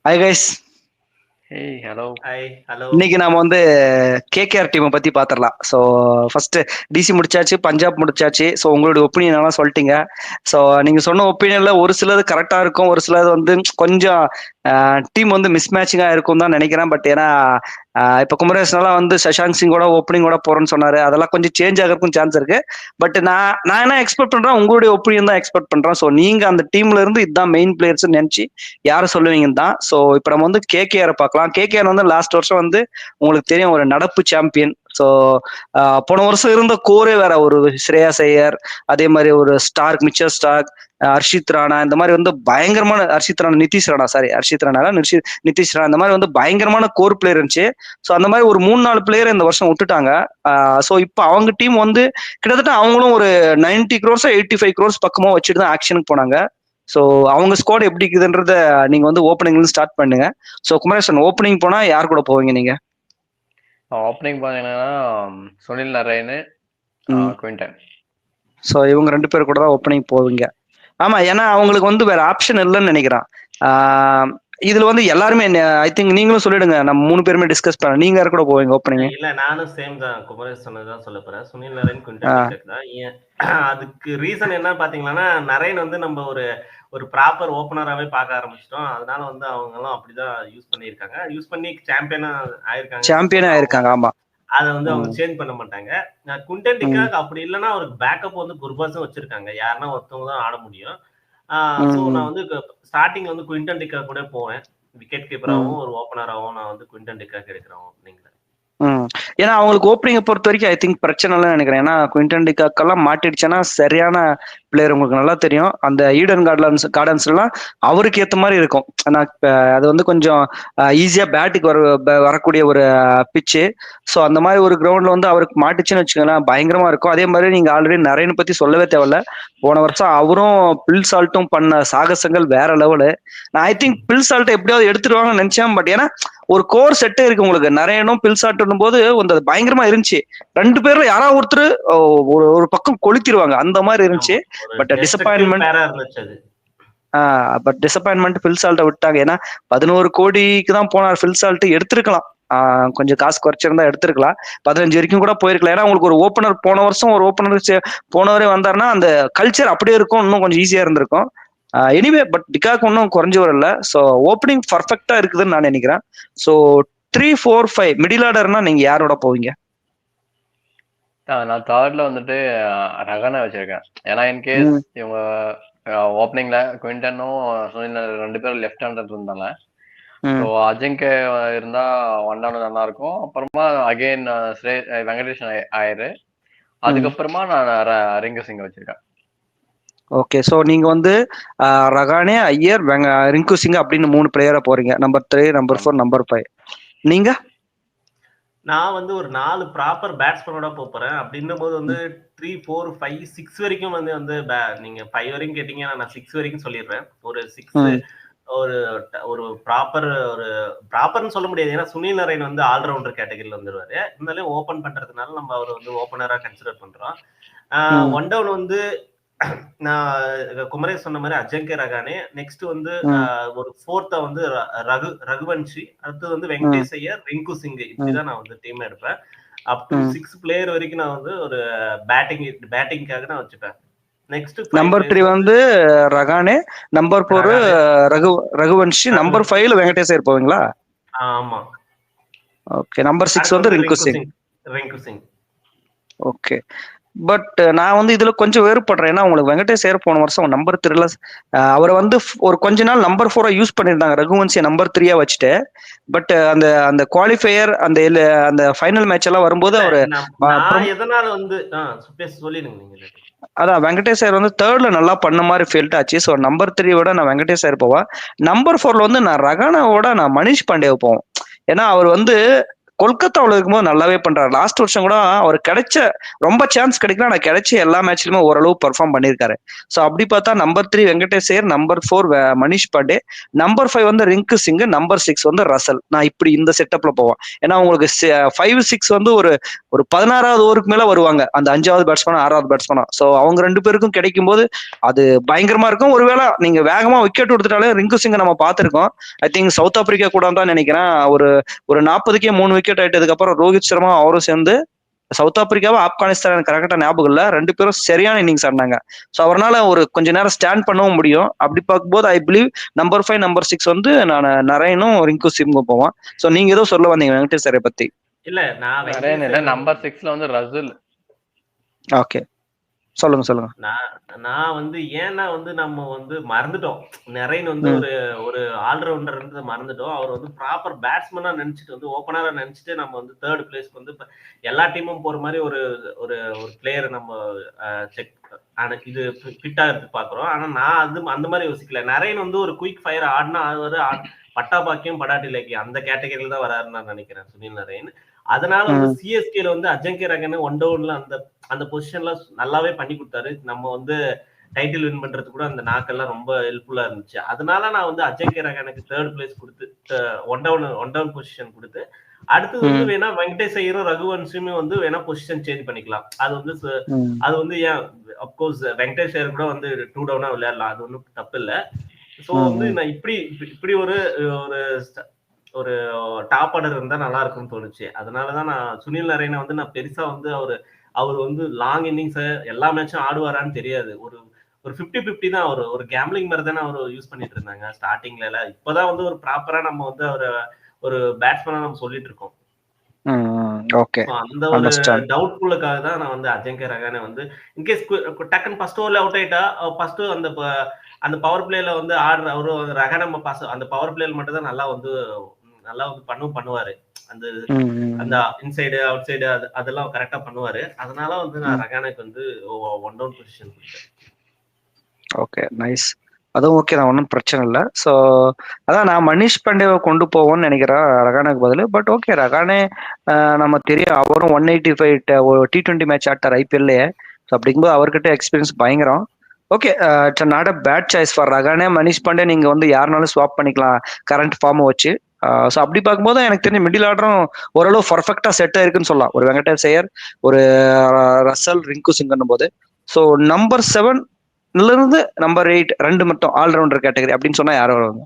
Hi guys. Hey, hello. Hi hello. இன்னைக்கு நாம வந்து கேகேஆர் டீமை பத்தி பாத்திரலாம். ஸோ ஃபர்ஸ்ட் டிசி முடிச்சாச்சு, பஞ்சாப் முடிச்சாச்சு. ஸோ உங்களுடைய ஒப்பீனியன் எல்லாம் சொல்லிட்டீங்க. ஸோ நீங்க சொன்ன ஒப்பீனியன்ல ஒரு சிலது கரெக்டா இருக்கும், ஒரு சிலது வந்து கொஞ்சம் டீம் வந்து மிஸ் மேட்சிங்கா இருக்கும் தான் நினைக்கிறேன். பட் ஏன்னா இப்போ குமரேசனெல்லாம் வந்து சஷாங்க் சிங்கோட ஓப்பனிங்கோட போறேன்னு சொன்னாரு. அதெல்லாம் கொஞ்சம் சேஞ்ச் ஆகிறதுக்கும் சான்ஸ் இருக்கு. பட் நான் என்ன எக்ஸ்பெக்ட் பண்றேன், உங்களுடைய ஒப்பீனியன் தான் எக்ஸ்பெக்ட் பண்றேன். ஸோ நீங்க அந்த டீம்ல இருந்து இதுதான் மெயின் பிளேயர்ஸ் நினைச்சு யாரை சொல்லுவீங்கன்னு தான். ஸோ இப்போ நம்ம வந்து கேகேஆர் பார்க்கலாம். கேகேஆர் வந்து லாஸ்ட் வருஷம் வந்து உங்களுக்கு தெரியும் ஒரு நடப்பு சாம்பியன். ஸோ போன வருஷம் இருந்த கோரே வேற, ஒரு ஸ்ரேயாஸ் ஐயர், அதே மாதிரி ஒரு Starc, Mitchell Starc, Harshit Rana, இந்த மாதிரி வந்து பயங்கரமான ஹர்ஷித் ராணா, ஹர்ஷித் ராணா நிதிஷ் ராணா, இந்த மாதிரி வந்து பயங்கரமான கோர் பிளேயர் இருந்துச்சு. ஸோ அந்த மாதிரி ஒரு 3-4 பிளேயர் இந்த வருஷம் விட்டுட்டாங்க. ஸோ இப்போ அவங்க டீம் வந்து கிட்டத்தட்ட அவங்களும் ஒரு 90 crores 85 crores பக்கமா வச்சுட்டு தான் ஆக்ஷனுக்கு போனாங்க. ஸோ அவங்க ஸ்குவாட் எப்படி இருக்குதுன்றத நீங்க வந்து ஓப்பனிங்ல ஸ்டார்ட் பண்ணுங்க. ஸோ குமரேசன், ஓப்பனிங் போனா யார் கூட போவீங்க நீங்க? ஓப்பனிங் பார்த்தீங்கன்னா சுனில் நரேன், குவிண்டன். ஸோ இவங்க 2 பேர் கூட தான் ஓப்பனிங் போவீங்க. ஆமா, ஏன்னா அவங்களுக்கு வந்து வேற ஆப்ஷன் இல்லைன்னு நினைக்கிறேன். இதுல வந்து எல்லாருமே ஐ திங்க் நீங்களும் சொல்லிடுங்க, நம்ம 3 பேருமே டிஸ்கஸ் பண்ண. நீங்க யார் கூட போவீங்க ஓப்பனிங்? இல்ல, நானும் சேம் தான், குமரேஷ் சொன்னதுதான் சொல்ல போறேன். சுனில் நரேன், குவிண்டன் தான். அதுக்கு ரீசன் என்ன பாத்தீங்கன்னா, நரேன் வந்து நம்ம ஒரு ப்ராப்பர் ஓப்பனராகவே பார்க்க ஆரம்பிச்சிட்டோம். அதனால வந்து அவங்க எல்லாம் அப்படிதான் யூஸ் பண்ணியிருக்காங்க, யூஸ் பண்ணி சாம்பியனா ஆயிருக்காங்க. ஆமா, அதை வந்து அவங்க சேஞ்ச் பண்ண மாட்டாங்க. குவிண்டன் டிகாக் அப்படி இல்லைன்னா அவருக்கு பேக்கப் வந்து குர்பாஸும் வச்சிருக்காங்க, யாருன்னா ஒருத்தவங்க தான் ஆட முடியும். ஸோ நான் வந்து ஸ்டார்டிங்ல வந்து குவிண்டன் டிகாக் கூட போவேன். விக்கெட் கீப்பராகவும் ஒரு ஓப்பனராகவும் நான் வந்து குவிண்டன் டிகாக் எடுக்கிறேன் ஓப்பனிங்ல. ஏன்னா அவங்களுக்கு ஓப்பனிங்கை பொறுத்த வரைக்கும் ஐ திங்க் பிரச்சனை இல்லைன்னு நினைக்கிறேன். ஏன்னா குவிண்டன் டிகாக்கெல்லாம் மாட்டிடுச்சுன்னா சரியான பிளேயர், உங்களுக்கு நல்லா தெரியும். அந்த ஈடன் கார்டன்ஸ் எல்லாம் அவருக்கு ஏற்ற மாதிரி இருக்கும். ஆனால் அது வந்து கொஞ்சம் ஈஸியா பேட்டுக்கு வரக்கூடிய ஒரு பிச்சு. ஸோ அந்த மாதிரி ஒரு கிரவுண்ட்ல வந்து அவருக்கு மாட்டுச்சுன்னு வச்சுக்கோங்களேன், பயங்கரமா இருக்கும். அதே மாதிரி நீங்க ஆல்ரெடி நரேனை பத்தி சொல்லவே தேவையில்ல. போன வருஷம் அவரும் பில் சால்ட்டும் பண்ண சாகசங்கள் வேற லெவலு. நான் ஐ திங்க் பில் சால்ட்டை எப்படியாவது எடுத்துருவாங்கன்னு நினைச்சேன். பட் ஏன்னா ஒரு கோர் செட்டே இருக்கு உங்களுக்கு, நரேனும் பில் சால்ட்டும் போது அந்த பயங்கரமா இருந்துச்சு. 2 பேரும் யாராவது ஒருத்தர் ஒரு பக்கம் கொளுத்திடுவாங்க, அந்த மாதிரி இருந்துச்சு. பட் டிசப்பாயின்மெண்ட் பில் சால்ட்டை விட்டாங்க. ஏன்னா 11 கோடிக்கு தான் போனார் பில் சால்ட். எடுத்திருக்கலாம், கொஞ்சம் காசு குறைச்சிருந்தா எடுத்திருக்கலாம். 15 வரைக்கும் கூட போயிருக்கலாம். ஏன்னா உங்களுக்கு ஒரு ஓப்பனர் போன வருஷம் ஒரு ஓப்பனர் போனவரே வந்தாருன்னா அந்த கல்ச்சர் அப்படியே இருக்கும், இன்னும் கொஞ்சம் ஈஸியா இருந்திருக்கும். எனிவே பட் டிகாக் ஒன்றும் குறைஞ்சு வரல. ஸோ ஓப்பனிங் பர்ஃபெக்டா இருக்குதுன்னு நான் நினைக்கிறேன். ஸோ 3, 4, 5 மிடில் ஆர்டர்னா நீங்க யாரோட போவீங்க? நான் தேர்ட்ல வந்துட்டு ரகானா வச்சிருக்கேன். ஏன்னா இன்கேஸ் இவங்க ஓப்பனிங்ல குவிண்டனும் சுனில் நரேன் 2 பேரும் லெஃப்ட் ஹேண்டர் இருந்தாங்க. ஸோ அஜிங்க இருந்தா ஒன் டவுன் நல்லா இருக்கும். அப்புறமா அகெயின் வெங்கடேஷன் ஆயிரு. அதுக்கப்புறமா நான் ரிங்கு சிங் வச்சிருக்கேன். ஓகே, ஸோ நீங்க வந்து ரகானே, ஐயர், ரிங்கு சிங் அப்படின்னு 3 பிளேயரா போறீங்க. Number 3, number 4, number 5. நீங்க? நான் வந்து ஒரு 4 ப்ராப்பர் பேட்ஸ்மேனோட போறேன். அப்படின்னும் போது வந்து 3, 4, 5, 6 வரைக்கும் வந்து நீங்க 5 வரைக்கும் கேட்டீங்கன்னா நான் 6 வரைக்கும் சொல்லிடுறேன். ஒரு 6 ஒரு ப்ராப்பர்னு சொல்ல முடியாது. ஏன்னா சுனில் நரேன் வந்து ஆல்ரவுண்டர் கேட்டகரியில வந்துருவாரு. இருந்தாலும் ஓபன் பண்றதுனால நம்ம அவர் வந்து ஓபனரா கன்சிடர் பண்றோம். ஒன் டவுன் வந்து நான் குமரேஷ் சொன்ன மாதிரி அஜங்கே ரகானே, நெக்ஸ்ட் வந்து ஒரு 4th வந்து ரகுவன்ஷி, அடுத்தது வந்து வெங்கடேஷ் ஐயர், ரிங்கு சிங். இப்படிதான் நான் வந்து டீம் எடுப்பேன். அப் டு 6 பிளேயர் வரைக்கும் நான் வந்து ஒரு பேட்டிங்காக நான் வச்சுப்பேன். நெக்ஸ்ட் நம்பர் 3 வந்து ரகானே, நம்பர் 4 ரகுவன்ஷி, நம்பர் 5 வெங்கடேஷ் ஐயர் போவீங்களா? ஆமா. ஓகே, நம்பர் 6 வந்து ரிங்கு சிங். ஓகே, பட் நான் வந்து இதுல கொஞ்சம் வேறுபடுறேன். ஏன்னா உங்களுக்கு வெங்கடேஷ் ஐயர் போன வருஷம் நம்பர் 3ல அவரை வந்து ஒரு கொஞ்ச நாள் நம்பர் 4 யூஸ் பண்ணிருந்தாங்க, ரகுவன்சியை நம்பர் 3 வச்சுட்டு. பட் அந்த குவாலிஃபயர் அந்த ஃபைனல் மேட்ச் எல்லாம் வரும்போது அவரு எதனால வந்து சொல்லிடுங்க நீங்க. அதான் வெங்கடேஷ் ஐயர் வந்து 3rd நல்லா பண்ண மாதிரி ஃபீல்ட் ஆச்சு. ஸோ நம்பர் 3 விட நான் வெங்கடேஷ் ஐயர் போவேன். நம்பர் 4 வந்து நான் ரகானாவோட நான் மனிஷ் பாண்டேவை போவேன். ஏன்னா அவர் வந்து கொல்கத்தாவில் இருக்கும்போது நல்லாவே பண்றாரு. லாஸ்ட் வருஷம் கூட அவர் கிடைச்ச ரொம்ப சான்ஸ் கிடைக்கல, ஆனா கிடைச்ச எல்லா மேட்ச்லயுமே ஓரளவு பெர்ஃபார்ம் பண்ணியிருக்காரு. ஸோ அப்படி பார்த்தா number 3 Venkatesh Iyer, number 4 Manish Pandey, number 5 வந்து ரிங்கு சிங், நம்பர் 6 வந்து ரசல். நான் இப்படி இந்த செட்டப்ல போவேன். ஏன்னா உங்களுக்கு 5-6 வந்து ஒரு ஒரு 16வது ஓவருக்கு மேல வருவாங்க, அந்த 5வது பேட்ஸ்மேனா 6வது பேட்ஸ்மேனா. ஸோ அவங்க 2 பேருக்கும் கிடைக்கும் போது அது பயங்கரமா இருக்கும். ஒருவேளை நீங்க வேகமா விக்கெட் கொடுத்துட்டாலே ரிங்கு சிங்கை நம்ம பார்த்திருக்கோம். ஐ திங்க் சவுத் ஆப்பிரிக்கா கூட தான் நினைக்கிறேன். ஒரு 40க்கே 3 விக்கெட் ஆயிட்டதுக்கு அப்புறம் ரோஹித் சர்மா அவரும் சேர்ந்து சவுத் ஆப்பிரிக்காவை ஆப்கானிஸ்தான் எனக்கு கரெக்டா ஞாபகம் இல்ல, 2 பேரும் சரியான இன்னிங்ஸ் ஆடினாங்க. ஸோ அவரால் ஒரு கொஞ்ச நேரம் ஸ்டாண்ட் பண்ணவும் முடியும். அப்படி பார்க்கும்போது ஐ பிலீவ் நம்பர் 5 நம்பர் 6 வந்து நான் நரேனும் ரிங்கு சிங்கும் போவான். ஸோ நீங்க ஏதோ சொல்ல வந்தீங்க வெங்கடேஷ் சாரை பத்தி. இல்ல நான் நரேன் இல்ல, நம்பர் 6ல வந்து ரசல். ஓகே, சொல்லுங்க. நான் வந்து ஏன்னா வந்து நம்ம வந்து மறந்துட்டோம், நரேன் வந்து ஒரு ஆல்ரவுண்டர் மறந்துட்டோம். அவர் வந்து ப்ராப்பர் பேட்ஸ்மேனா நினைச்சிட்டு வந்து ஓப்பனரா நினைச்சிட்டு நம்ம வந்து 3rd பிளேஸ்க்கு வந்து எல்லா டீமும் போற மாதிரி ஒரு ஒரு ஒரு பிளேயர் நம்ம செக் இது ஃபிட் ஆகிறதுக்கு பாக்குறோம். ஆனா நான் அந்த மாதிரி யோசிக்கல. நரேன் வந்து ஒரு குயிக் ஃபயர் ஆடினா பட்டா பாக்கியம் படாட்டி லேக்கியம் அந்த கேட்டகரியில தான் வராருன்னு நான் நினைக்கிறேன் சுனில் நரேன். அதனால வந்து சிஎஸ்கேல வந்து அஜங்கே ரஹானே 1 டவுன்ல அந்த பொசிஷன்ல நல்லாவே பண்ணி கொடுத்தாரு. நம்ம வந்து டைட்டில் வின் பண்றதுக்கு கூட அந்த நாக்கெல்லாம் ரொம்ப ஹெல்ப்ஃபுல்லா இருந்துச்சு. அதனால நான் வந்து அஜங்கே ரஹானுக்கு 3rd பிளேஸ் கொடுத்து 1 டவுன் பொசிஷன் கொடுத்து, அடுத்தது வந்து வேணா வெங்கடேஷ் ஐயரும் ரகுவன்ஷுமே வந்து வேணா பொசிஷன் சேஞ்ச் பண்ணிக்கலாம். அது வந்து ஏன் அப்கோர்ஸ் வெங்கடேஷ் ஐயர் கூட வந்து 2 டவுனா விளையாடலாம், அது ஒன்றும் தப்பு இல்லை. ஸோ வந்து நான் இப்படி ஒரு டாப் ஆர்டர் இருந்தா நல்லா இருக்கும்னு தோணுச்சு. அதனாலதான் நான் சுனில் நரேனை வந்து நான் பெருசா வந்து அவர் வந்து லாங் இன்னிங்ஸ் எல்லா மேட்சும் ஆடுவாரான்னு தெரியாது. ஒரு 50-50 தான். ஒரு கேம்லிங் மாதிரி தானே அவர் யூஸ் பண்ணிட்டு இருந்தாங்க ஸ்டார்டிங்ல எல்லாம். இப்பதான் வந்து ஒரு ப்ராப்பரா நம்ம வந்து அவரை ஒரு பேட்ஸ்மேனா நம்ம சொல்லிட்டு இருக்கோம். அந்த ஒரு டவுட்ஃபுல்லுக்காக தான் நான் வந்து அஜங்கே ரஹானே வந்து இன்கேஸ் டக்குன்னு ஃபர்ஸ்ட் ஓவர்ல அவுட் ஆயிட்டா ஃபர்ஸ்ட் அந்த பவர் பிளேல வந்து அவரு ரஹானே அந்த பவர் பிளேல மட்டும் தான் நல்லா வந்து பண்ணுவாரு. அந்த இன்சைடு அவுட் சைடு அதெல்லாம் கரெக்டா பண்ணுவாரு. அதனால வந்து நான் ரஹானுக்கு வந்து 1 டவுன் பொசிஷன் கொடுத்தேன். Okay, nice. அதுவும் ஓகே தான், ஒன்றும் பிரச்சனை இல்லை. ஸோ அதான் நான் மனிஷ் பாண்டேவை கொண்டு போவோம்னு நினைக்கிறேன் ரஹானுக்கு பதில். பட் ஓகே, ரஹானே நம்ம தெரியும், அவரும் 185 T20 மேட்ச் ஆட்டார் ஐபிஎல்லையே. ஸோ அப்படிங்கும்போது அவர்கிட்ட எக்ஸ்பீரியன்ஸ் பயங்கரம். Okay, it's not a bad choice for Rahane. Manish Pandey நீங்க வந்து யாருனாலும் ஸ்வாப் பண்ணிக்கலாம் கரண்ட் ஃபார்மை வச்சு. ஸோ அப்படி பார்க்கும்போது எனக்கு தெரிஞ்ச மிடில் ஆர்டரும் ஓரளவு பர்ஃபெக்டா செட் ஆயிருக்குன்னு சொல்லலாம். ஒரு வெங்கடேஷ் ஐயர், ஒரு ரசல், ரிங்கு சிங்கும் போது. ஸோ நம்பர் 7ல இருந்து நம்பர் 8 2 மட்டும் ஆல்ரவுண்டர் கேட்டகரி அப்படின்னு சொன்னா யாரும் வருவாங்க?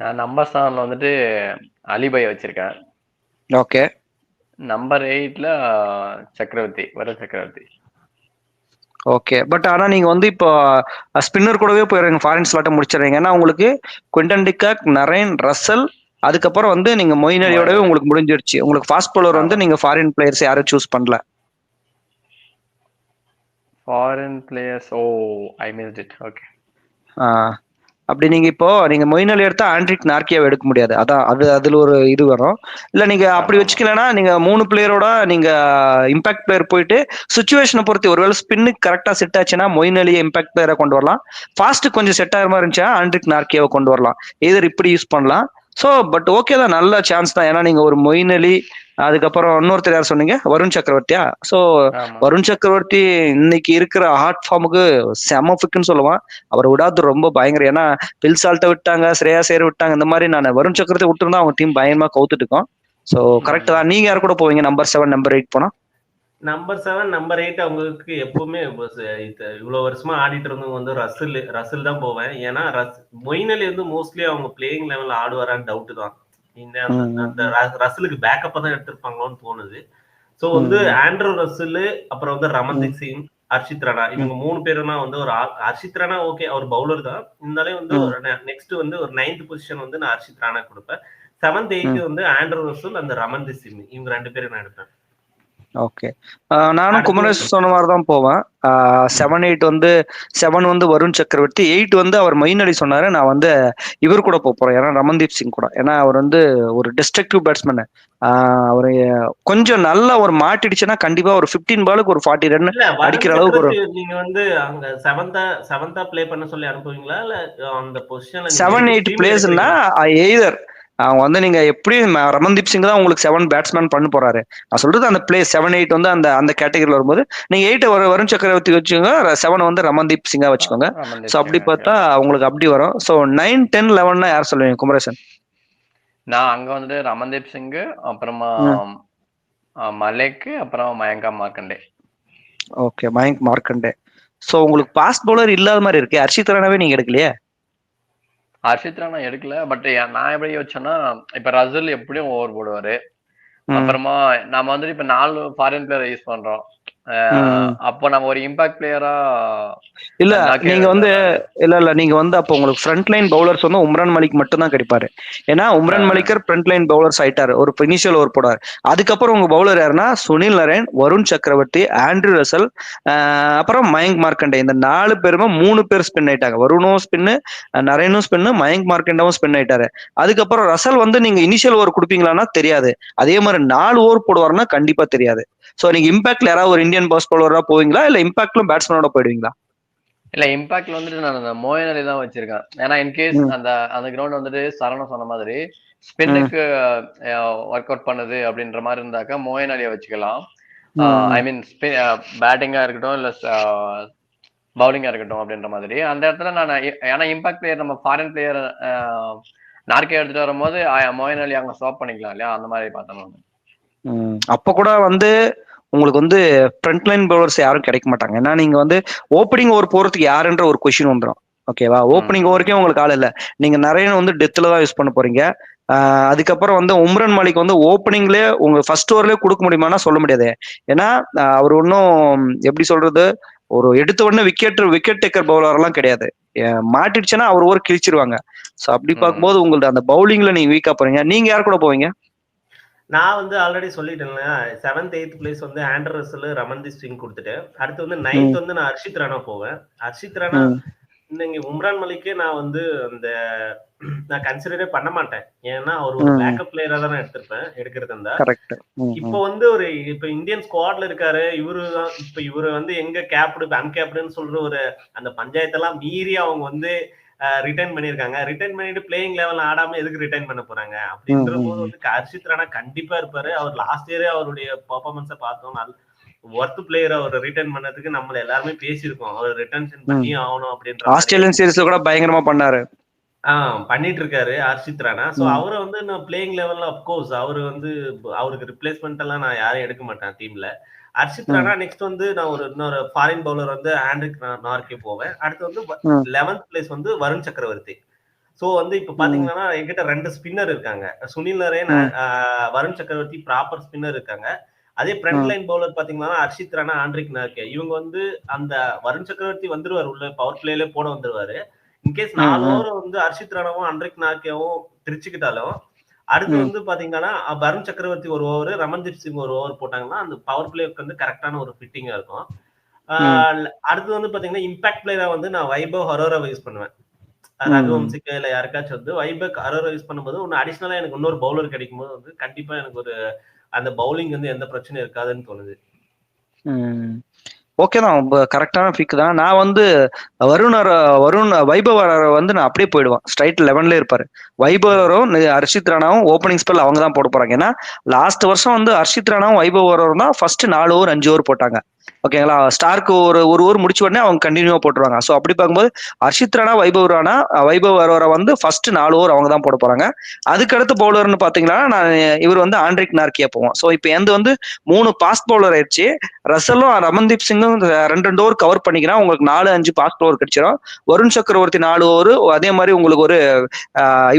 நான் நம்பர் 7ல வந்துட்டு அலிபாய் வச்சிருக்கேன். ஓகே. நம்பர் 8ல சக்கரவர்த்தி, வருண் சக்கரவர்த்தி. ஓகே, பட் ஆனா நீங்க வந்து இப்போ ஸ்பின்னர் கூடவே போயிடுறீங்க, ஃபாரின் ஸ்லாட்டை முடிச்சிடுறீங்க. ஏன்னா உங்களுக்கு குவிண்டன் டிகாக், நரேன், ரசல், அதுக்கப்புறம் வந்து நீங்க மொயின் அலியோடவே உங்களுக்கு முடிஞ்சிருச்சு. உங்களுக்கு ஃபாஸ்ட் பவுலர் வந்து நீங்க ஃபாரின் பிளேயர்ஸ் யாரும் சூஸ் பண்ணல. Foreign players, oh I missed it. Okay. அப்படி நீங்க மொயின் அலி எடுத்தா ஆண்ட்ரிக் நார்கியாவை எடுக்க முடியாது. அதான் அதுல ஒரு இது வரும். இல்ல நீங்க அப்படி வச்சுக்கலன்னா நீங்க 3 பிளேயரோட நீங்க இம்பாக்ட் பிளேயர் போயிட்டு சுச்சுவேஷனை பொறுத்து ஒருவேளை ஸ்பின்னுக்கு கரெக்டா செட் ஆச்சுன்னா மொயின் அலியை இம்பாக்ட் பிளேயரை கொண்டு வரலாம். ஃபாஸ்ட் கொஞ்சம் செட் ஆகிற மாதிரி இருந்துச்சுன்னா ஆண்ட்ரிக் நார்கியாவை கொண்டு வரலாம். எதர் இப்படி யூஸ் பண்ணலாம். ஸோ பட் ஓகே தான், நல்ல சான்ஸ் தான். ஏன்னா நீங்க ஒரு மொயின் அலி, அதுக்கப்புறம் இன்னொருத்தர் யார் சொன்னீங்க, வருண் சக்கரவர்த்தியா? ஸோ வருண் சக்கரவர்த்தி இன்னைக்கு இருக்கிற ஹாட் ஃபார்முக்கு செம ஃபிக்குன்னு சொல்லுவான். அவர் விடாது ரொம்ப பயங்கரம். ஏன்னா பில்சால்ட்ட விட்டாங்க, ஸ்ரேயா சேர் விட்டாங்க. இந்த மாதிரி நான் வருண் சக்கரவர்த்தி விட்டுருந்தா அவங்க டீம் பயங்கரமா கவுத்துட்டு இருக்கோம். ஸோ கரெக்ட் தான். நீங்க யார் கூட போவீங்க நம்பர் 7 நம்பர் 8 போனா? நம்பர் 7 நம்பர் 8 அவங்களுக்கு எப்பவுமே இவ்வளவு வருஷமா ஆடிட்டு இருந்தவங்க வந்து ரசில் தான் போவேன். ஏன்னா மொயின் அலி வந்து மோஸ்ட்லி அவங்க பிளேயிங் லெவல்ல ஆடுவாரான்னு டவுட் தான். அந்த ரசலுக்கு பேக்கப்பா தான் எடுத்திருப்பாங்களோன்னு தோணுது. சோ வந்து ஆண்ட்ரூ ரசல், அப்புறம் வந்து ரமன்தீப் சிங், ஹர்ஷித் ராணா, இவங்க 3 பேருனா வந்து ஒரு ஹர்ஷித் ராணா ஓகே அவர் பவுலர் தான் இருந்தாலே வந்து நெக்ஸ்ட் வந்து ஒரு 9th பொசிஷன் வந்து நான் ஹர்ஷித் ராணா கொடுப்பேன். 7th 8th வந்து ஆண்ட்ரூ ரசல், அந்த ரமன்தீப் சிங், இவங்க 2 பேரும் நான் எடுப்பேன். ஓகே, நானும் குமரேஷ் சொன்ன மாதிரி தான் போவேன். 7 8 வந்து 7 வந்து வருண் சக்கரவர்த்தி, 8 வந்து அவர் மொயின் அலி சொன்னாரு. நான் வந்து இவர் கூட போறேன், ஏன்னா ரமன்தீப் சிங் கூட. ஏன்னா அவர் வந்து ஒரு டிஸ்ட்ரக்டிவ் பேட்ஸ்மேன். அவரு கொஞ்சம் நல்ல ஒரு மாட்டிடுச்சுன்னா கண்டிப்பா ஒரு 15 பாலுக்கு ஒரு 40 ரன் அடிக்கிற அளவுக்கு ஒரு. நீங்க வந்து அங்க 7th பிளே பண்ண சொல்லி அனுப்புவீங்களா இல்ல அந்த பொசிஷன்ல 7 8 பிளேஸ்னா எய்தர் அவங்க வந்து நீங்க எப்படி ரமன்தீப் சிங் தான் உங்களுக்கு 7 பேட்ஸ்மேன் பண்ண போறாரு. நான் சொல்றது அந்த பிளே 7-8 வந்து அந்த அந்த கேட்டகரியில் வரும்போது நீங்க 8 வருண் சக்கரவர்த்தி வச்சுக்கோங்க, 7 வந்து ரமன்தீப் சிங்கா வச்சுக்கோங்க. ஸோ அப்படி பார்த்தா உங்களுக்கு அப்படி வரும். ஸோ 9, 10, 11 யார் சொல்லுவீங்க குமரேசன்? நான் அங்க வந்துட்டு ரமன்தீப் சிங், அப்புறமா மலேக், அப்புறம் மயங்கா மார்க்கண்டே. ஓகே, மயங்க் மார்க்கண்டே. ஸோ உங்களுக்கு பாஸ்ட் பவுலர் இல்லாத மாதிரி இருக்கு. ஹர்ஷித் ராணாவே நீங்க எடுக்கலையே? ஹர்ஷித் ராணா எடுக்கல. பட் நான் எப்படி யோசிச்சேன்னா, இப்ப ரசல் எப்படியும் ஓவர் போடுவாரு. அப்புறமா நம்ம வந்துட்டு இப்ப 4 ஃபாரின் பிளேயர் யூஸ் பண்றோம். அப்போ நம்ம ஒரு இம்பாக்ட் பிளேயரா இல்ல நீங்க வந்து நீங்க வந்து அப்போ உங்களுக்கு ஃப்ரண்ட் லைன் பவுலர்ஸ் வந்து உம்ரான் மலிக் மட்டும் தான் கிடைப்பாரு. ஏன்னா உம்ரான் மலிக்கர் ஃப்ரண்ட் லைன் பவுலர்ஸ் ஆயிட்டாரு, ஒரு இனிஷியல் ஓவர் போடுவார். அதுக்கப்புறம் உங்க பவுலர் யாருன்னா சுனில் நரேன், வருண் சக்கரவர்த்தி, ஆண்ட்ரூ ரசல், அப்புறம் மயங்க் மார்க்கண்டே. இந்த 4 பேருமே 3 பேர் ஸ்பின் ஆயிட்டாங்க. வருணும் ஸ்பின்னு, நரேனும் ஸ்பின்னு, மயங்க் மார்க்கண்டாவும் ஸ்பின் ஆயிட்டாரு. அதுக்கப்புறம் ரசல் வந்து நீங்க இனிஷியல் ஓவர் கொடுப்பீங்களான்னா தெரியாது. அதே மாதிரி 4 ஓவர் போடுவாருன்னா கண்டிப்பா தெரியாது. சோ நீங்க இம்பாக்ட்ல யாராவது ஒரு இந்தியன் பாஸ் பவுலரா போவீங்களா, இல்ல இம்பாக்ட்லும் பேட்ஸ்மேனோட போயிடுவீங்களா? இல்ல இம்பாக்ட்ல வந்துட்டு நான் அந்த மோயின் அலி தான் வச்சிருக்கேன். ஏன்னா இன்கேஸ் அந்த அந்த கிரவுண்ட் வந்துட்டு சரணம் சொன்ன மாதிரி ஸ்பின்னுக்கு ஒர்க் அவுட் பண்ணுது அப்படின்ற மாதிரி இருந்தாக்கா மோயின் அலியை வச்சுக்கலாம். ஐ மீன் பேட்டிங்கா இருக்கட்டும் இல்ல பவுலிங்கா இருக்கட்டும் அப்படின்ற மாதிரி அந்த இடத்துல நான் ஏன்னா இம்பாக்ட் பிளேயர் நம்ம ஃபாரின் பிளேயர் நார்கே எடுத்துட்டு வரும்போது மோயின் அலி அவங்க ஸ்வாப் பண்ணிக்கலாம் இல்லையா, அந்த மாதிரி பார்த்தோம். அப்ப கூட வந்து உங்களுக்கு வந்து ஃப்ரண்ட் லைன் பவுலர்ஸ் யாரும் கிடைக்க மாட்டாங்க. ஏன்னா நீங்க வந்து ஓப்பனிங் ஓவர் போறதுக்கு யாருன்ற ஒரு கொஸ்டின் வந்துடும். ஓகேவா? ஓப்பனிங் ஓவருக்கே உங்களுக்கு ஆள் இல்லை. நீங்க நிறைய வந்து டெத்ல தான் யூஸ் பண்ண போறீங்க. அதுக்கப்புறம் வந்து உம்ரான் மலிக் வந்து ஓப்பனிங்லேயே உங்க ஃபர்ஸ்ட் ஓவர்லயே கொடுக்க முடியுமானா சொல்ல முடியாது. ஏன்னா அவர் ஒன்றும் எப்படி சொல்றது, ஒரு எடுத்த உடனே விக்கெட் டேக்கர் பவுலர் எல்லாம் கிடையாது. மாட்டிடுச்சுன்னா அவர் ஓவர் கிழிச்சிருவாங்க. ஸோ அப்படி பார்க்கும்போது உங்களோட அந்த பவுலிங்ல நீங்க வீக்கா போறீங்க. நீங்க யார் கூட போவீங்க? நான் வந்து ஆல்ரெடி சொல்லிட்டேன், 7th 8th பிளேஸ் வந்து ஆண்ட்ரூ ரசல், ரமன்தீப் சிங் கொடுத்துட்டு அடுத்து வந்து 9th வந்து நான் ஹர்ஷித் ராணா போவேன். ஹர்ஷித் ராணா நீங்க உம்ரான் மலிக்கே நான் வந்து அந்த நான் கன்சிடரே பண்ண மாட்டேன். ஏன்னா அவர் ஒரு பேக்கப் பிளேயரா தான் எடுத்திருப்பேன் எடுக்கிறது இருந்தா. இப்போ வந்து இப்ப இந்தியன் ஸ்குவாட்ல இருக்காரு இவரு தான். இப்ப இவரு வந்து எங்க கேப்டு அன்கேப்டுன்னு சொல்ற ஒரு அந்த பஞ்சாயத்தெல்லாம் மீறி அவங்க வந்து ரிட்டைன் பண்ணிருக்காங்க. ரிட்டைன் பண்ணிட்டு பிளேயிங் லெவல் ஆடாம எதுக்கு ரிட்டைன் பண்ண போறாங்க அப்படின்ற போது வந்து ஹர்ஷித் ராணா கண்டிப்பா இருப்பாரு. அவர் லாஸ்ட் இயரே அவருடைய பெர்ஃபார்மன்ஸை பார்த்தோம். ஒர்த் பிளேயர் அவர் ரிட்டைன் பண்ணதுக்கு நம்மள எல்லாருமே பேசியிருக்கோம். அவர் ரிட்டன்ஷன் பண்ணி ஆகணும் அப்படின்ற ஆஸ்திரேலியன் சீரிஸ்ல கூட பயங்கரமா பண்ணாரு. பண்ணிட்டு இருக்காரு ஹர்ஷித் ராணா. சோ அவரை வந்து நான் பிளேயிங் லெவல்ல அப்கோர்ஸ் அவரு வந்து அவருக்கு ரிப்ளேஸ்மெண்ட் எல்லாம் நான் யாரையும் எடுக்க மாட்டேன் டீம்ல. ஹர்ஷித் ராணா நெக்ஸ்ட் வந்து நான் இன்னொரு ஃபாரின் பவுலர் வந்து ஆண்ட்ரிக் நார்கே போவேன். அடுத்து வந்து 11th பிளேஸ் வந்து வருண் சக்கரவர்த்தி. சோ வந்து இப்ப பாத்தீங்கன்னா என்கிட்ட 2 ஸ்பின்னர் இருக்காங்க. சுனில் நரேன், வருண் சக்கரவர்த்தி ப்ராப்பர் ஸ்பின்னர் இருக்காங்க. அதே ஃப்ரண்ட் லைன் பவுலர் பாத்தீங்கன்னா ஹர்ஷித் ராணா, ஆண்ட்ரிக் நார்கே. இவங்க வந்து அந்த வருண் சக்கரவர்த்தி வந்துருவாரு, உள்ள பவர் பிளேல போட வந்துருவாரு. இன்கேஸ் 4 ஓவர் வந்து ஹர்ஷித் ராணாவும் ஆண்ட்ரிக் நார்கேவும் பிரிச்சுக்கிட்டாலும் அடுத்து வந்து பாத்தீங்கன்னா வருண் சக்கரவர்த்தி ஒரு ஓவர், ரமன்தீப் சிங் ஒரு ஓவர் போட்டாங்கன்னா அந்த பவர் பிளேக்கு வந்து கரெக்டான ஒரு ஃபிட்டிங்கா இருக்கும். அடுத்து வந்து பாத்தீங்கன்னா இம்பாக்ட் பிளேயரா வந்து நான் வைபவ் ஹரோரா யூஸ் பண்ணுவேன். ரகுவம்சிக்கு இல்ல யாருக்காச்சும் வந்து வைபவ் ஹரோரா யூஸ் பண்ணும்போது ஒன்னு அடிஷனலா எனக்கு இன்னொரு பவுலர் கிடைக்கும் போது வந்து கண்டிப்பா எனக்கு ஒரு அந்த பவுலிங் வந்து எந்த பிரச்சனையும் இருக்காதுன்னு தோணுது. ஓகே தான், கரெக்டான பிக் தான். நான் வந்து வருண் வைபவ் வந்து நான் அப்படியே போயிடுவேன். ஸ்ட்ரைட் 11ல இருப்பாரு. வைபவரும் ஹர்ஷித் ராணாவும் ஓப்பனிங் ஸ்பெல் அவங்க தான் போட போறாங்க. ஏன்னா லாஸ்ட் வருஷம் வந்து ஹர்ஷித் ராணாவும் வைபவரும் தான் ஃபர்ஸ்ட் 4 ஓவர் 5 ஓவர் போட்டாங்க. ஓகேங்களா? ஸ்டார்க்கு ஒரு ஓவர் முடிச்ச உடனே அவங்க கண்டினியூவா போட்டுருவாங்க. ஸோ அப்படி பார்க்கும்போது ஹர்ஷித் ராணா, வைபவ் அரோரா வந்து ஃபர்ஸ்ட் 4 ஓவர் அவங்க தான் போட போறாங்க. அதுக்கடுத்து பவுலர்னு பாத்தீங்கன்னா நான் இவர் வந்து ஆண்ட்ரிக் நார்கே போவோம். ஸோ இப்போ எந்த வந்து 3 பாஸ்ட் பவுலர் ஆயிடுச்சு. ரசலும் ரமன்தீப் சிங்கும் 2 ஓவர் கவர் பண்ணிக்கிறா. உங்களுக்கு 4-5 பாஸ்ட் ஓவர் கிடைச்சிடும். வருண் சக்கரவர்த்தி 4 ஓவர், அதே மாதிரி உங்களுக்கு ஒரு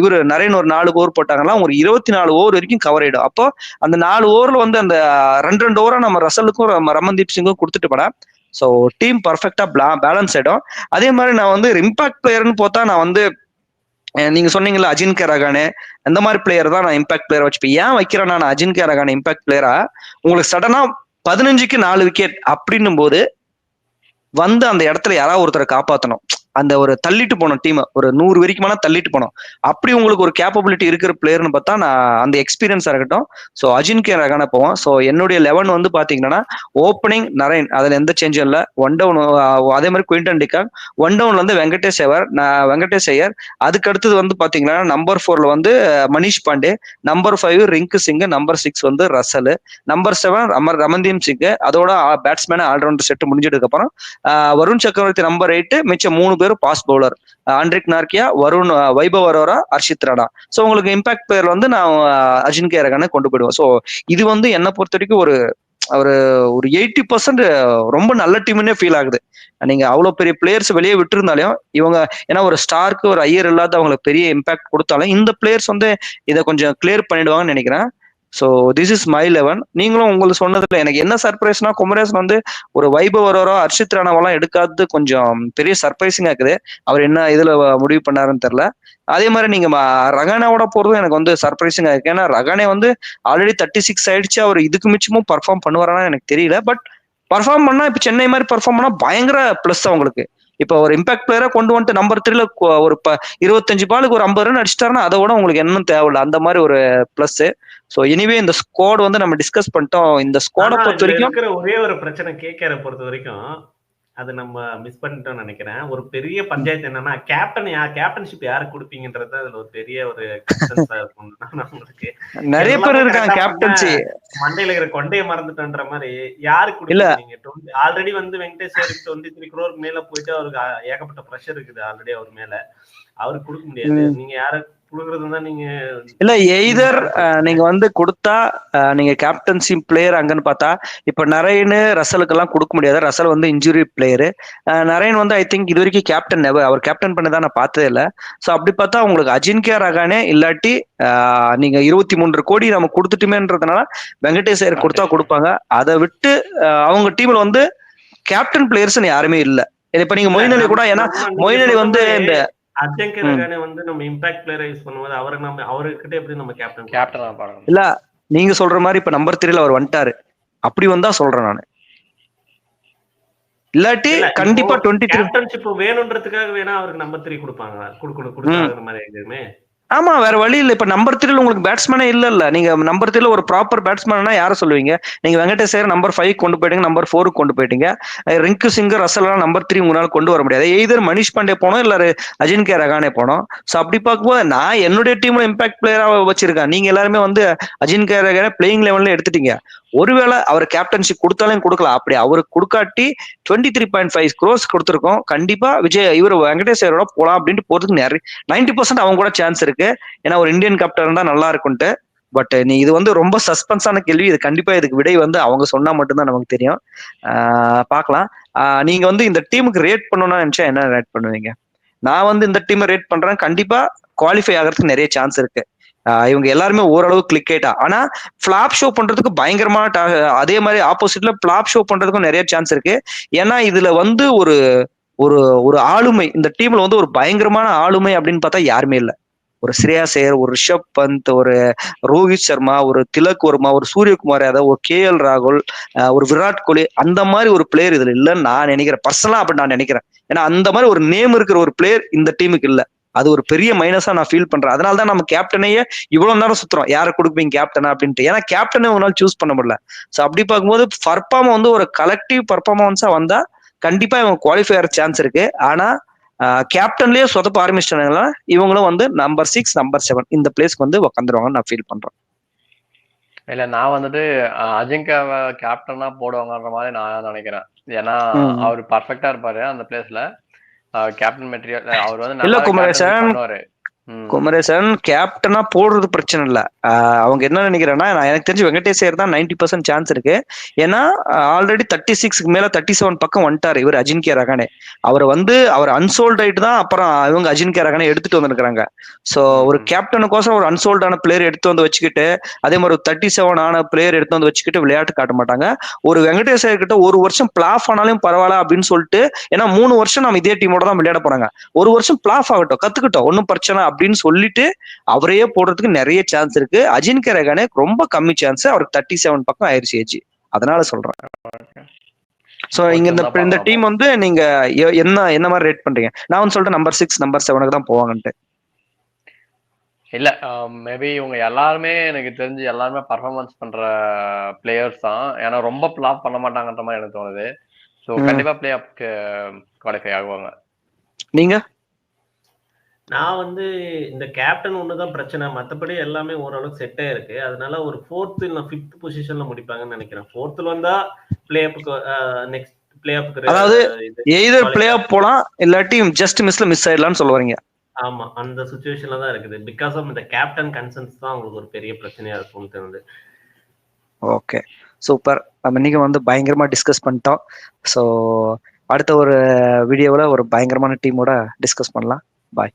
இவர் நரேன் ஒரு 4 ஓவர் போட்டாங்கன்னா உங்களுக்கு 24 ஓவர் வரைக்கும் கவர் ஆயிடும். அப்போ அந்த 4 ஓவர்ல வந்து அந்த 2 ஓவரா நம்ம ரசலுக்கும் ரமன்தீப் சிங்கும் கொடுத்துட்டு போனா ஸோ டீம் பர்ஃபெக்டா பேலன்ஸ் ஆயிடும். அதே மாதிரி நான் வந்து இம்பாக்ட் பிளேயர்னு பார்த்தா நான் வந்து நீங்க சொன்னீங்கல்ல அஜின்கே ரகானே, அந்த மாதிரி பிளேயர் தான் நான் இம்பாக்ட் பிளேயர் வச்சுப்பேன். ஏன் வைக்கிறேன் நான் அஜின்கே ரகானே இம்பாக்ட் பிளேயரா, உங்களுக்கு சடனா 15க்கு 4 விக்கெட் அப்படின்னும் போது வந்து அந்த இடத்துல யாராவது ஒருத்தரை காப்பாற்றணும். அந்த ஒரு தள்ளிட்டு போனோம் டீம், ஒரு 100 வரைக்குமான தள்ளிட்டு போனோம். அப்படி உங்களுக்கு ஒரு கேப்பபிலிட்டி இருக்கிற பிளேயர்னு பார்த்தா நான் அந்த எக்ஸ்பீரியன்ஸா இருக்கட்டும். ஸோ அஜின்கே ரகானே போவோம். ஸோ என்னுடைய 11 வந்து பாத்தீங்கன்னா ஓப்பனிங் நரேன், அதுல எந்த சேஞ்சும் இல்லை. ஒன் டவுன் அதே மாதிரி குயின்டன் டிகாக், ஒன் டவுன்ல வந்து வெங்கடேஷ் ஐயர். அதுக்கு அடுத்தது வந்து பாத்தீங்கன்னா நம்பர் 4ல வந்து மனிஷ் பாண்டே, நம்பர் 5 ரிங்கு சிங், நம்பர் 6 வந்து ரசல், நம்பர் 7 ரமன்தீப் சிங். அதோட பேட்ஸ்மேன் ஆல்ரவுண்டர் செட் முடிஞ்சதுக்கு அப்புறம் வருண் சக்கரவர்த்தி நம்பர் 8, மிச்சம் 3 பேரும் fast bowler, Anrich Nortje, Varun, Vaibhav Arora, Harshit Rana. So உங்களுக்கு இம்பாக்ட் பிளேயர் வந்து நான் அஜின்கே ரகானே கொண்டு போயிடுவேன். ஸோ இது வந்து என்னை பொறுத்த வரைக்கும் ஒரு ஒரு ஒரு 80% ரொம்ப நல்ல டீம்னே ஃபீல் ஆகுது. நீங்க அவ்வளவு பெரிய பிளேயர்ஸ் வெளியே விட்டுருந்தாலும் இவங்க, ஏன்னா ஒரு ஸ்டார்க்கு ஒரு ஐயர் இல்லாத அவங்களுக்கு பெரிய இம்பாக்ட் கொடுத்தாலும் இந்த பிளேயர்ஸ் வந்து இதை கொஞ்சம் கிளியர் பண்ணிடுவாங்கன்னு நினைக்கிறேன். So this is my 11. நீங்களும் உங்களுக்கு சொன்னதுல எனக்கு என்ன சர்ப்ரைஸ்னா, குமரேசன் வந்து ஒரு வைபவ் அரோரா, ஹர்ஷித் ராணாவெல்லாம் எடுக்காதது கொஞ்சம் பெரிய சர்ப்ரைசிங்கா இருக்குது. அவர் என்ன இதுல முடிவு பண்ணாருன்னு தெரியல. அதே மாதிரி நீங்க ரகானாவோட போறதும் எனக்கு வந்து சர்ப்ரைசிங்கா இருக்கு. ஏன்னா ரகானே வந்து ஆல்ரெடி 36 ஆயிடுச்சு. அவர் இதுக்கு மிச்சமும் பர்ஃபார்ம் பண்ணுவாரான்னு எனக்கு தெரியல. பட் பர்ஃபார்ம் பண்ணா இப்ப சென்னை மாதிரி பர்ஃபார்ம் பண்ணா பயங்கர பிளஸ் அவங்களுக்கு. இப்ப ஒரு இம்பாக்ட் பிளேயரா கொண்டு வந்துட்டு நம்பர் 3ல ஒரு 25 பாலுக்கு ஒரு 50 ரன் அடிச்சிட்டாருன்னா அதை விட உங்களுக்கு என்னன்னு தேவையில்ல, அந்த மாதிரி ஒரு பிளஸ். சோ எனிவே இந்த ஸ்குவாட் வந்து நம்ம டிஸ்கஸ் பண்ணிட்டோம். இந்த ஸ்குவாட பொறுத்த வரைக்கும் ஒரே ஒரு பிரச்சனை கேகேஆரை பொறுத்த வரைக்கும் அது நம்ம மிஸ் பண்ணிட்டோம்னு நினைக்கிறேன். ஒரு பெரிய பஞ்சாயத்து என்னன்னா கேப்டன்ஷிப் யாருக்கு கொடுப்பீங்கன்றது அதுல ஒரு பெரிய ஒரு நம்மளுக்கு நிறைய பேர் இருக்காங்க கேப்டன்சி. மண்டையில இருக்கிற கொண்டையை மறந்துட்டோன்ற மாதிரி யாருக்கு கொடுப்பீங்க? ஆல்ரெடி வந்து வெங்கடேஷ் 23 crore மேல போயிட்டு அவருக்கு ஏகப்பட்ட ப்ரெஷர் இருக்குது ஆல்ரெடி அவர் மேல. அவருக்கு கொடுக்க முடியாது. நீங்க யார இல்ல எய்தர் நீங்க வந்து கொடுத்தா நீங்க கேப்டன்சி பிளேயர் அங்கன்னு பார்த்தா இப்ப நரேன் ரசலுக்கு எல்லாம் கொடுக்க முடியாது. ரசல் வந்து இன்ஜுரி பிளேயரு. நரேன் வந்து ஐ திங்க் இது வரைக்கும் கேப்டன் அவர் கேப்டன் பண்ணதான் நான் பார்த்ததே இல்லை. ஸோ அப்படி பார்த்தா உங்களுக்கு அஜின்கே ரகானே இல்லாட்டி நீங்க 23 கோடி நம்ம கொடுத்துட்டுமேன்றதுனால வெங்கடேஷ் ஐயர் கொடுத்தா கொடுப்பாங்க. அதை விட்டு அவங்க டீம்ல வந்து கேப்டன் பிளேயர்ஸ் யாருமே இல்லை. இப்ப நீங்க மொயின் அலி கூட, ஏன்னா மொயின் அலி வந்து இந்த அஜின்கே ரகானே வந்து நம்ம இம்பாக்ட் பிளேயரை யூஸ் பண்ணும்போது அவர்கிட்ட எப்படி நம்ம கேப்டனா பாருங்க. இல்ல நீங்க சொல்ற மாதிரி இப்ப நம்பர் 3ல அவர் வந்துட்டாரு, அப்படி வந்தா சொல்றேன் நானு. இல்லாட்டி கண்டிப்பா 23 கேப்டன்ஷிப் வேணும்ன்றதுக்காக வேணா அவருக்கு நம்பர் 3 கொடுப்பாங்க, கொடுக்கணும் மாதிரி எதுவுமே. ஆமா, வேற வழி இல்ல. இப்ப நம்பர் 3ல உங்களுக்கு பேட்ஸ்மேனே இல்ல. நீங்க நம்பர் 3ல ஒரு ப்ராப்பர் பேட்ஸ்மேனா யார சொல்லுவீங்க? நீங்க வெங்கடேஷ் ஐயர் நம்பர் 5 கொண்டு போயிட்டீங்க, நம்பர் 4 கொண்டு போயிட்டீங்க. ரிங்கு சிங், ரசல் நம்பர் 3 உங்களால கொண்டு வர முடியாது. எய்தர் மனிஷ் பாண்டே போனோம் இல்ல அஜின்கே ரகானே போனோம். சோ அப்படி பார்க்கும்போது நான் என்னுடைய டீம்ல இம்பாக்ட் பிளேயரா வச்சிருக்கேன். நீங்க எல்லாருமே வந்து அஜின்கே ரகானே பிளேயிங் லெவல்ல எடுத்துட்டீங்க. ஒருவேளை அவர் கேப்டன்ஷிப் கொடுத்தாலும் கொடுக்கலாம். அப்படி அவருக்கு கொடுக்காட்டி 23.5 crores கொடுத்துருக்கோம். கண்டிப்பா இவர் வெங்கடேஷ் ஐயரோட போலாம் அப்படின்ட்டு போறதுக்கு நிறைய 90% அவங்க கூட சான்ஸ் இருக்கு. ஏன்னா ஒரு இந்தியன் கேப்டன் தான் நல்லா இருக்கும்ட்டு. பட் நீ இது வந்து ரொம்ப சஸ்பென்ஸான கேள்வி. இது கண்டிப்பா இதுக்கு விடை வந்து அவங்க சொன்னா மட்டும்தான் நமக்கு தெரியும். பார்க்கலாம். நீங்க வந்து இந்த டீமுக்கு ரேட் பண்ணணும்னு நினைச்சா என்ன ரேட் பண்ணுவீங்க? நான் வந்து இந்த டீமை ரேட் பண்றேன். கண்டிப்பா குவாலிஃபை ஆகிறதுக்கு நிறைய சான்ஸ் இருக்கு. இவங்க எல்லாருமே ஓரளவு கிளிக் ஆயிட்டா, ஆனா பிளாப் ஷோ பண்றதுக்கு பயங்கரமான அதே மாதிரி ஆப்போசிட்ல பிளாப் ஷோ பண்றதுக்கும் நிறைய சான்ஸ் இருக்கு. ஏன்னா இதுல வந்து ஒரு ஒரு ஒரு ஆளுமை, இந்த டீம்ல வந்து ஒரு பயங்கரமான ஆளுமை அப்படின்னு பார்த்தா யாருமே இல்லை. ஒரு ஸ்ரேயாஸ் ஐயர், ஒரு ரிஷப் பந்த், ஒரு ரோஹித் சர்மா, ஒரு திலக் வர்மா, ஒரு சூரியகுமார் யாதவ், ஒரு KL ராகுல், ஒரு விராட் கோலி, அந்த மாதிரி ஒரு பிளேயர் இதுல இல்லைன்னு நான் நினைக்கிறேன். பர்சனலா அப்படி நான் நினைக்கிறேன். ஏன்னா அந்த மாதிரி ஒரு நேம் இருக்கிற ஒரு பிளேயர் இந்த டீமுக்கு இல்லை. அது ஒரு பெரிய மைனஸா நான் ஃபீல் பண்றேன். அதனாலதான் நம்ம கேப்டனையே இவ்வளவு நேரம் சுத்துறோம், யாரை கொடுப்பீங்க கேப்டனா அப்படின்ட்டு. ஏன்னா கேப்டனே உங்களால் சூஸ் பண்ண முடியல. ஸோ அப்படி பார்க்கும்போது பர்ஃபார்ம் வந்து ஒரு கலெக்டிவ் பர்ஃபார்மன்ஸா வந்தா கண்டிப்பா இவங்க குவாலிஃபை ஆகிற சான்ஸ் இருக்கு. ஆனா கேப்டன்லயே சொதப்ப ஆரம்பிச்சிட்டாங்கன்னா இவங்களும் வந்து நம்பர் 6, நம்பர் 7 இந்த பிளேஸ்க்கு வந்து உட்காந்துருவாங்கன்னு நான் ஃபீல் பண்றேன். இல்ல நான் வந்துட்டு அஜிங்காவை கேப்டனா போடுவாங்கன்ற மாதிரி நான் நினைக்கிறேன். ஏன்னா அவர் பர்ஃபெக்டா இருப்பாரு அந்த பிளேஸ்ல. கேப்டன் மெட்டீரியல் அவர் வந்து இல்ல குமரேசன் கேப்டனா போடுறது பிரச்சனை இல்ல. அவங்க என்ன நினைக்கிறேன்னா, எனக்கு தெரிஞ்சு வெங்கடேஷ் ஐயர் தான் 90% சான்ஸ் இருக்கு. ஏன்னா ஆல்ரெடி 36 மேல 37 பக்கம் வந்துட்டாரு இவர் அஜின்கே ரகானே. அவர் அன்சோல்ட் ஆயிட்டு தான் அப்புறம் இவங்க அஜின்கே ரகானே எடுத்துட்டு வந்துருக்காங்க. சோ ஒரு கேப்டனுக்கோசம் ஒரு அன்சோல்டான பிளேயர் எடுத்து வந்து வச்சுக்கிட்டு, அதே மாதிரி ஒரு 37 ஆன பிளேயர் எடுத்து வந்து வச்சுக்கிட்டு விளையாட்டு காட்ட மாட்டாங்க. ஒரு வெங்கடேஷ் ஐயர் கிட்ட ஒரு வருஷம் பிளாஃப் ஆனாலும் பரவாயில்ல அப்படின்னு சொல்லிட்டு, ஏன்னா 3 வருஷம் நம்ம இதே டீமோட தான் விளையாட போறாங்க, ஒரு வருஷம் பிளாஃப் ஆகட்டும், கத்துக்கிட்டோம், ஒன்னும் பிரச்சனை அப்படின்னு சொல்லிட்டு அவரையே போடுறதுக்கு நிறைய சான்ஸ் இருக்கு. அஜின்கே ரகானே ரொம்ப கம்மி சான்ஸ். அவருக்கு 37 பக்கம் ஆயிடுச்சு ஏஜ். அதனால சொல்றேன். ஸோ இங்க இந்த டீம் வந்து நீங்க என்ன மாதிரி ரேட் பண்றீங்க? நான் வந்து சொல்லிட்டு நம்பர் 6 நம்பர் 7 தான் போவாங்கன்ட்டு. இல்ல மேபி இவங்க எல்லாருமே எனக்கு தெரிஞ்சு எல்லாருமே பர்ஃபார்மன்ஸ் பண்ற பிளேயர்ஸ் தான். ஏன்னா ரொம்ப பிளாப் பண்ண மாட்டாங்கன்ற மாதிரி எனக்கு தோணுது. ஸோ கண்டிப்பா பிளே ஆஃப்க்கு குவாலிஃபை ஆகுவாங்க. நீங்க? நான் வந்து இந்த கேப்டன் ஒண்ணுதான் பிரச்சனை, மத்தபடி எல்லாமே ஓரளவுக்கு செட்டே இருக்கு. அதனால ஒரு 4th இல்ல 5th பொசிஷன்ல முடிப்பாங்கன்னு நினைக்கிறேன். 4th வந்தா பிளே ஆஃப்க்கு நெக்ஸ்ட் பிளே ஆஃப்க்கு அதாவது எய்தர் பிளே ஆஃப் போலாம் இல்லாட்டி ஜஸ்ட் மிஸ் ஆயிடலாம்னு சொல்ல வரீங்க. ஆமா, அந்த சிச்சுவேஷன்ல தான் இருக்குது. பிகாஸ் ஆஃப் இந்த கேப்டன் கன்சர்ன்ஸ் தான் உங்களுக்கு ஒரு பெரிய பிரச்சனையா இருக்கும்னு தெரியுது. Okay, super. நம்ம இன்னைக்கு வந்து பயங்கரமா டிஸ்கஸ் பண்ணிட்டோம். ஸோ அடுத்த ஒரு வீடியோவில் ஒரு பயங்கரமான டீமோட டிஸ்கஸ் பண்ணலாம். பாய்.